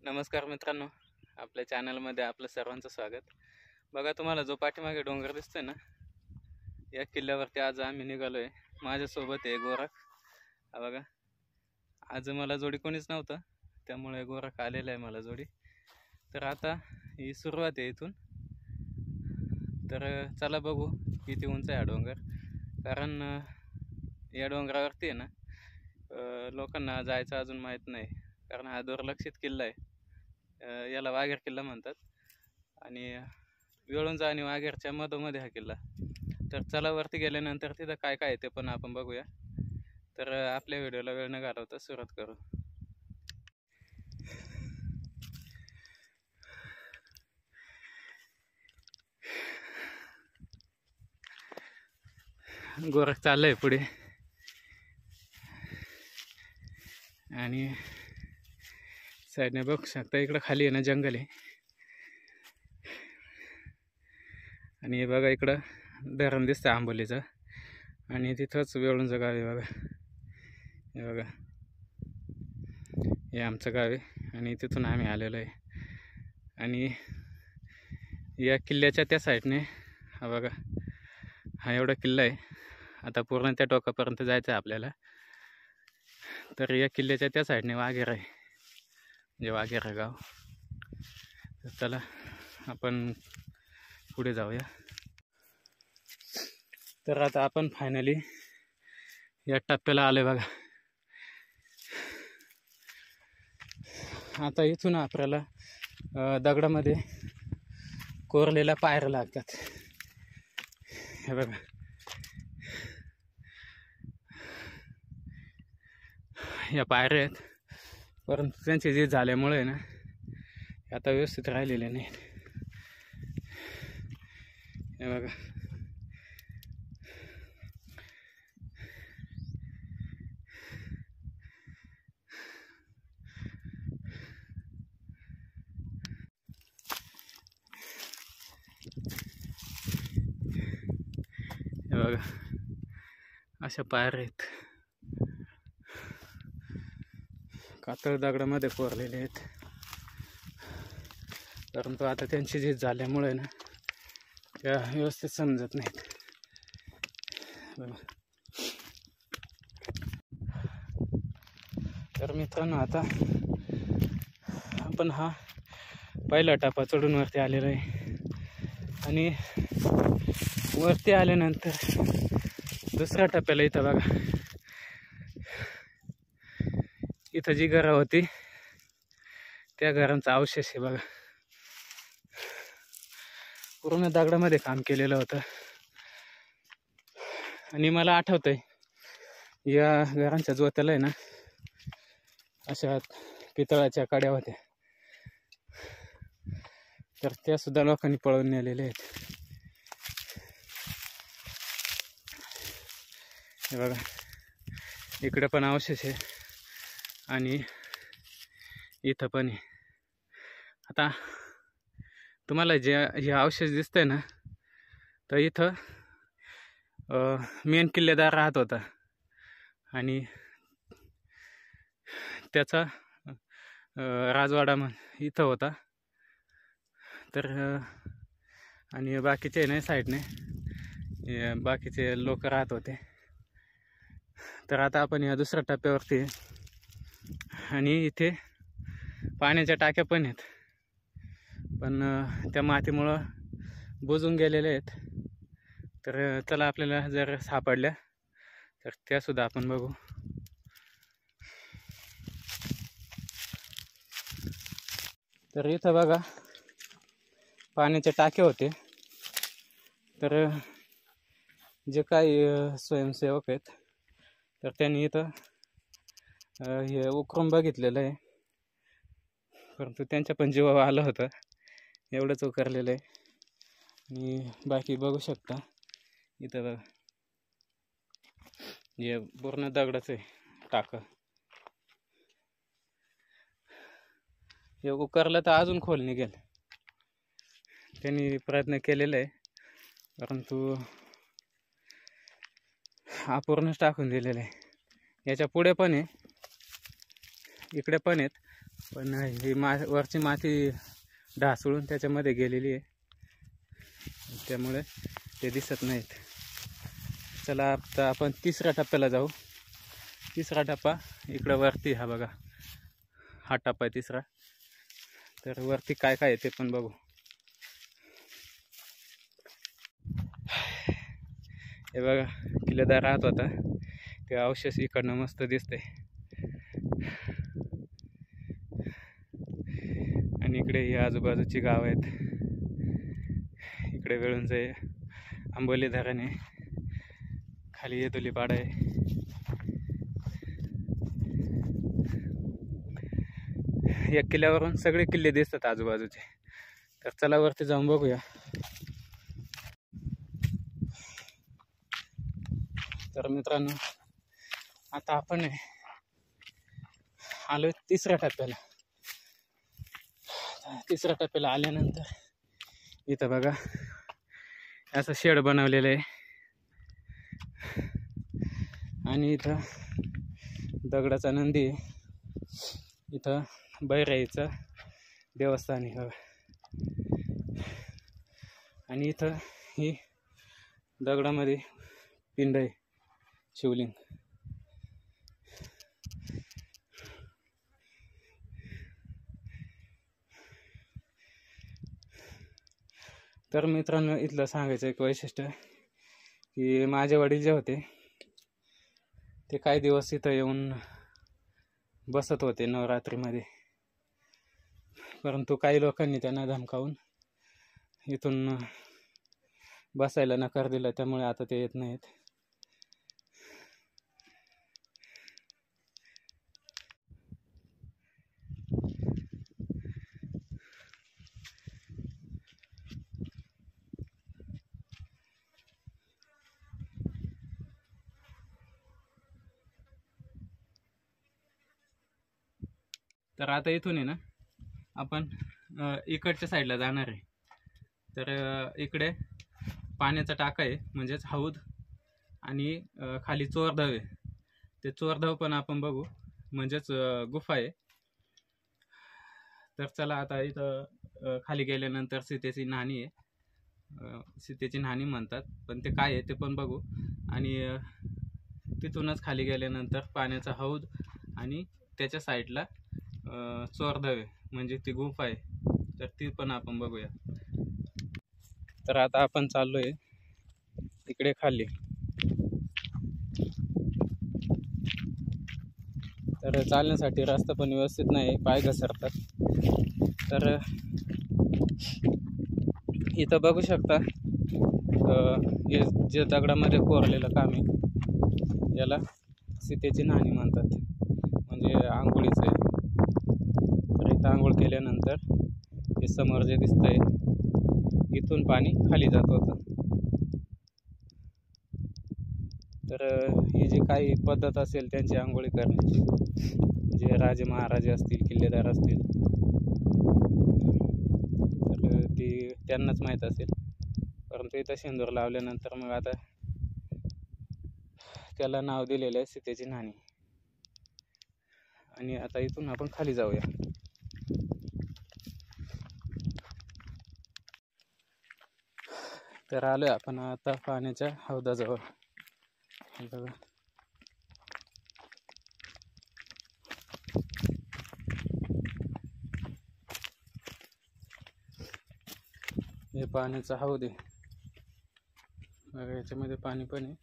नमस्कार मित्रांनो, आपल्या चॅनलमध्ये आपलं सर्वांचं स्वागत. बघा, तुम्हाला जो पाठीमागे डोंगर दिसतोय ना, या किल्ल्यावरती आज आम्ही निघालो आहे. माझ्यासोबत आहे गोरख. हा बघा, आज मला जोडी कोणीच नव्हतं, त्यामुळे गोरख आलेला आहे मला जोडी. तर आता ही सुरुवात आहे इथून. तर चला बघू किती उंच आहे हा डोंगर. कारण या डोंगरावरती आहे ना, लोकांना जायचं अजून माहीत नाही, कारण हा दुर्लक्षित किल्ला आहे. याला वाघेर किल्ला म्हणतात आणि वेळुंजा आणि वाघेरच्या मधोमध्ये हा किल्ला. तर चला वरती गेल्यानंतर तिथं काय काय आहे ते पण आपण बघूया. तर आपल्या व्हिडिओला वेळ न घालवता सुरुवात करू. गोरख चाललंय पुढे आणि साईडने बघू शकता इकडं खाली आहे ना जंगल आहे. आणि बघा इकडं धरण दिसतं आंबोलीचं आणि तिथंच वेळुंजा गाव आहे. बघा हे बघा, हे आमचं गाव आहे आणि तिथून आम्ही आलेलो आहे. आणि या किल्ल्याच्या त्या साईडने हा बघा, हा एवढा किल्ला आहे. आता पूर्ण त्या टोकापर्यंत जायचं आहे आपल्याला. तर या किल्ल्याच्या त्या साईडने वाघेर आहे, म्हणजे वाघेर गाव. तर चला आपण पुढे जाऊया. तर आता आपण फायनली या टप्प्याला आलोय बघा. आता इथून आपल्याला दगडामध्ये कोरलेल्या पायऱ्या लागतात. हे बघा, या पायऱ्या आहेत, परंतु त्यांचे जे झाल्यामुळे ना आता व्यवस्थित राहिलेले नाहीत. हे बघा, हे बघा अशा पायऱ्या आहेत, कातळ दगडामध्ये कोरलेले आहेत. परंतु आता त्यांची झीज झाल्यामुळे ना त्या व्यवस्थित समजत नाहीत. बघा, तर मित्रांनो आता आपण हा पहिला टप्पा चढून वरती आलेला आहे. आणि वरती आल्यानंतर दुसऱ्या टप्प्याला इथं बघा, इथं जी घरं होती त्या घरांचा अवशेष आहे बघा. पूर्ण दगडामध्ये काम केलेलं होतं. आणि मला आठवतंय या घरांच्या जोत्याला आहे ना अशा पितळाच्या कड्या होत्या, तर त्या सुद्धा लोकांनी पळवून नेलेल्या आहेत. हे बघा, इकडे पण अवशेष आहे आणि इथं पण आहे. आता तुम्हाला हे अवशेष दिसतंय ना, तर इथं मेन किल्लेदार राहत होता आणि त्याचा राजवाडा इथं होता. तर आणि बाकीचे नाही साईडने बाकीचे लोक राहत होते. तर आता आपण या दुसऱ्या टप्प्यावरती आणि इथे पाण्याच्या टाक्या पण आहेत, पण त्या मातीमुळं बुजून गेलेले आहेत. तर चला आपल्याला जर सापडल्या तर त्या सुद्धा आपण बघू. तर इथं बघा पाण्याचे टाके होते. तर जे काही स्वयंसेवक आहेत तर त्यांनी इथं हे उकरून बघितलेलं आहे, परंतु त्यांच्या पण जीवावर आलं होतं, एवढंच उकरलेलं आहे. आणि बाकी बघू शकता इथं बघा, हे पूर्ण दगडाचं आहे टाकं. हे उकरलं तर अजून खोल निघेल. त्यांनी प्रयत्न केलेला आहे, परंतु अपूर्णच टाकून दिलेलं आहे. याच्या पुढे पण आहे, इकडे पण आहेत, पण ही वरची माती ढासळून त्याच्यामध्ये गेलेली आहे, त्यामुळे ते दिसत नाहीत. चला आता आपण तिसऱ्या टप्प्याला जाऊ. तिसरा टप्पा इकडं वरती, हा बघा हा टप्पा आहे तिसरा. तर वरती काय काय आहे ते पण बघू. हे बघा किल्लेदार राहत होता ते अवशेष इकडनं मस्त दिसते. आणि इकडे ही आजूबाजूची गाव आहेत. इकडे वेळुंजे, आंबोली धरण आहे, खाली येदोली पाडा आहे. या किल्ल्यावरून सगळे किल्ले दिसतात आजूबाजूचे. तर चला वरती जाऊन बघूया. तर मित्रांनो, आता आपण आलोय तिसऱ्या टप्प्याला. तिसऱ्या टप्प्याला आल्यानंतर इथं बघा असं शेड बनवलेलं आहे आणि इथं दगडाचा नंदी आहे. इथं बैराईचं देवस्थान आहे आणि इथं ही दगडामध्ये पिंड आहे, शिवलिंग. तर मित्रांनो, इथलं सांगायचं एक वैशिष्ट्य की माझे वडील जे होते ते काही दिवस इथं येऊन बसत होते नवरात्रीमध्ये, परंतु काही लोकांनी त्यांना धमकावून इथून बसायला नकार दिला, त्यामुळे आता ते येत नाहीत. तर आता इथून आहे ना आपण इकडच्या साईडला जाणार आहे. तर इकडे पाण्याचा टाका आहे, म्हणजेच हौद, आणि खाली चोरधव आहे. ते चोरधव पण आपण बघू, म्हणजेच गुफा आहे. तर चला आता इथं खाली गेल्यानंतर सीतेची न्हाणी आहे, सीतेची न्हाणी म्हणतात, पण ते काय आहे ते पण बघू. आणि तिथूनच खाली गेल्यानंतर पाण्याचा हौद आणि त्याच्या साईडला चोरधव आहे, म्हणजे ती गुफा आहे. तर ती पण आपण बघूया. तर आता आपण चाललोय इकडे खाली. तर चालण्यासाठी रस्ता पण व्यवस्थित नाही, पाय घसरतात. तर इथं बघू शकता हे जे दगडामध्ये कोरलेलं काम आहे याला सीतेची न्हाणी म्हणतात, म्हणजे आंघोळीचं आहे. तर इथं आंघोळ केल्यानंतर हे समोर जे दिसतंय इथून पाणी खाली जात होतं. तर ही जी काही पद्धत असेल त्यांची आंघोळी करण्याची, जे राजे महाराजे असतील, किल्लेदार असतील, तर ती त्यांनाच माहीत असेल. परंतु इथं शेंदूर लावल्यानंतर मग आता त्याला नाव दिलेलं आहे सीतेची न्हाणी. आणि आता इथून आपण खाली जाऊया. तर आलोय आपण आता पाण्याच्या हौदाजवळ. बघा हे पाण्याचा हौद आहे. बघा याच्यामध्ये पाणी पण आहे.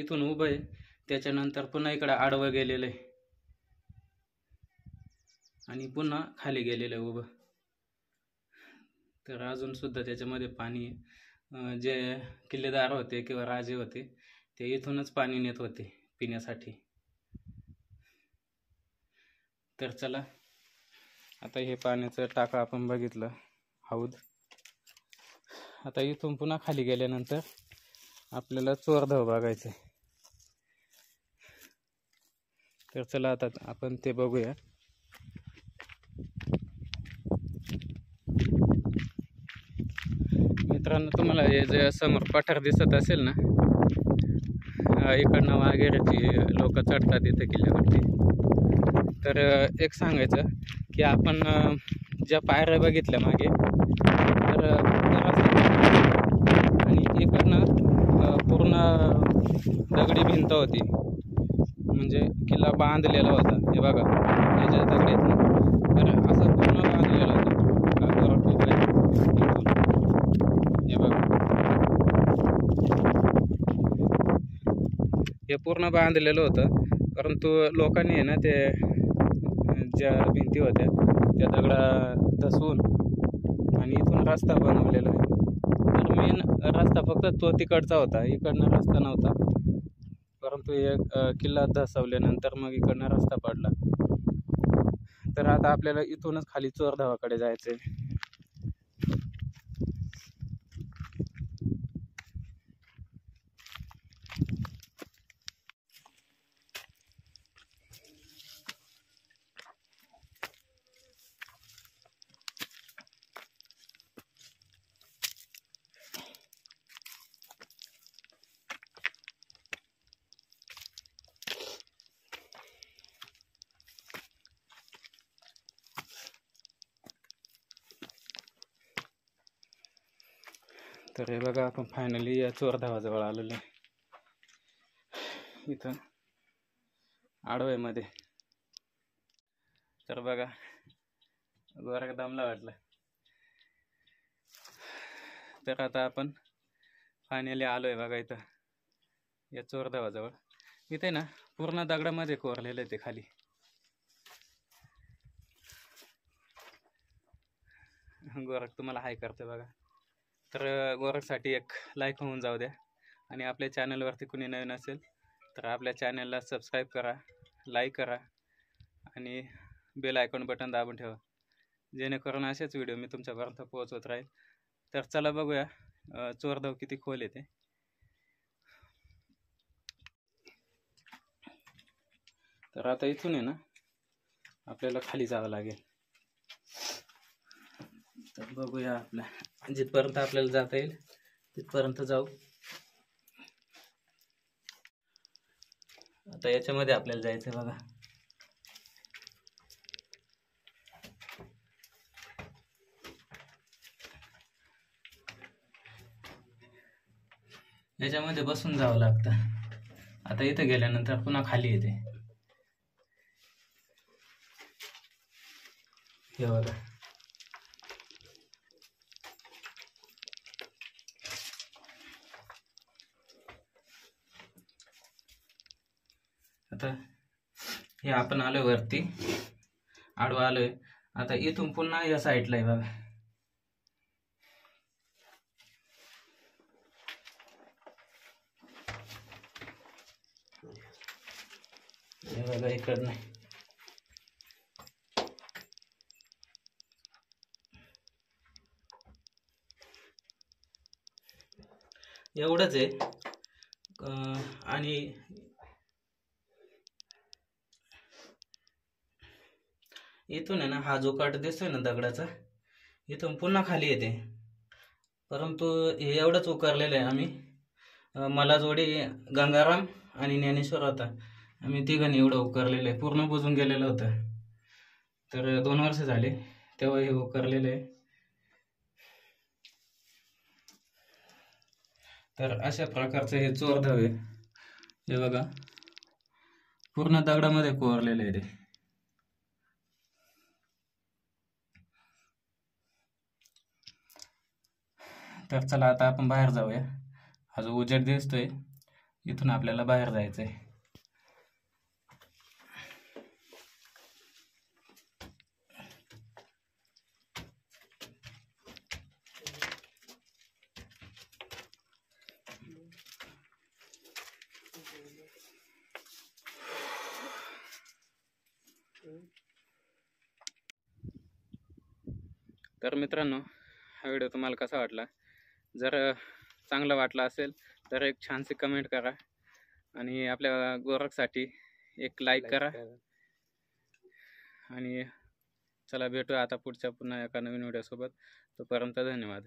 इथून उभं आहे, त्याच्यानंतर पुन्हा इकडं आडवं गेलेलं आहे आणि पुन्हा खाली गेलेलं आहे उभं. तर अजून सुद्धा त्याच्यामध्ये पाणी आहे. जे किल्लेदार होते किंवा राजे होते ते इथूनच पाणी नेत होते पिण्यासाठी. तर चला आता हे पाण्याचं टाका आपण बघितलं, हौद. आता इथून पुन्हा खाली गेल्यानंतर आपल्याला चोरधव बघायचं. तर चला आता आपण ते बघूया. मित्रांनो, तुम्हाला हे जे समोर पठार दिसत असेल ना, इकडनं वगैरेची लोक चढतात इथे किल्ल्यावरती. तर एक सांगायचं की आपण ज्या पायऱ्या बघितल्या मागे, तर आणि इकडनं पूर्ण दगडी भिंत होती, म्हणजे किल्ला बांधलेला होता. हे बघा, हे जे दगड आहेत ना, तर असं पूर्ण बांधलेलं होतं. हे बघा, हे पूर्ण बांधलेलं होतं, परंतु लोकांनी आहे ना ते ज्या भिंती होत्या त्या दगडा धसून आणि इथून रस्ता बनवलेला आहे. तर मेन रस्ता फक्त तो तिकडचा होता, इकडनं रस्ता नव्हता. परंतु हे किल्ला धसवल्यानंतर मग इकडनं रस्ता पडला. तर आता आपल्याला इथूनच खाली चोरधावाकडे जायचं आहे. तर हे बघा, आपण फायनली या चोरधावाजवळ आलेलो आहे. इथं आडवयमध्ये. तर बघा, गोरा दमला वाटलं. तर आता आपण फायनली आलो आहे बघा इथं या चोरधावाजवळ. इथे ना पूर्ण दगडामध्ये कोरलेलं आहे ते खाली. गोरख तुम्हाला हाय करते बघा. तर गोरखसाठी एक लाईक होऊन जाऊ द्या, आणि आपल्या चॅनलवरती कुणी नवीन असेल तर आपल्या चॅनलला सबस्क्राईब करा, लाईक करा आणि बेल आयकॉन बटन दाबून ठेवा, जेणेकरून असेच व्हिडिओ मी तुमच्यापर्यंत पोहोचवत राहील. तर चला बघूया चोरधाव किती खोल येते. तर आता इथून आहे ना आपल्याला खाली जावं लागेल. तर बघूया, आपल्या जिथपर्यंत आपल्याला जाता येईल तिथपर्यंत जाऊ. आता याच्यामध्ये आपल्याला जायचं बघा. याच्यामध्ये बसून जावं लागतं. आता इथं गेल्यानंतर पुन्हा खाली येते. हे बघा, आता हे आपण आलोय वरती, आडवा आलोय. आता इथून पुन्हा या साईडला आहे बघा. हे बघा, इकडनं एवढंच आहे. आणि इथून आहे ना हा जो काट दिसतोय ना दगडाचा, इथून पुन्हा खाली येते. परंतु हे एवढंच उकारलेलं आहे आम्ही. मला जोडी गंगाराम आणि ज्ञानेश्वर होता, आम्ही तिघांनी एवढं उकारलेलं आहे. पूर्ण बुजून गेलेलं होतं. तर 2 वर्ष झाले तेव्हा हे उकारलेलं आहे. तर अशा प्रकारचं हे चोरधाव आहे. हे बघा, पूर्ण दगडामध्ये कोरलेलं आहे ते. तर चला आता आपण बाहेर जाऊया. हा जो उजेड दिसतोय इथून आपल्याला बाहेर जायचंय. तर मित्रांनो, हा व्हिडिओ तुम्हाला कसा वाटला? जर चांगला वाटला असेल तर एक छानशी कमेंट करा, आणि आपल्या गोरखसाठी एक लाईक करा. आणि चला, भेटूया आता पुढच्या पुन्हा एका नवीन व्हिडिओसोबत. तोपर्यंत धन्यवाद.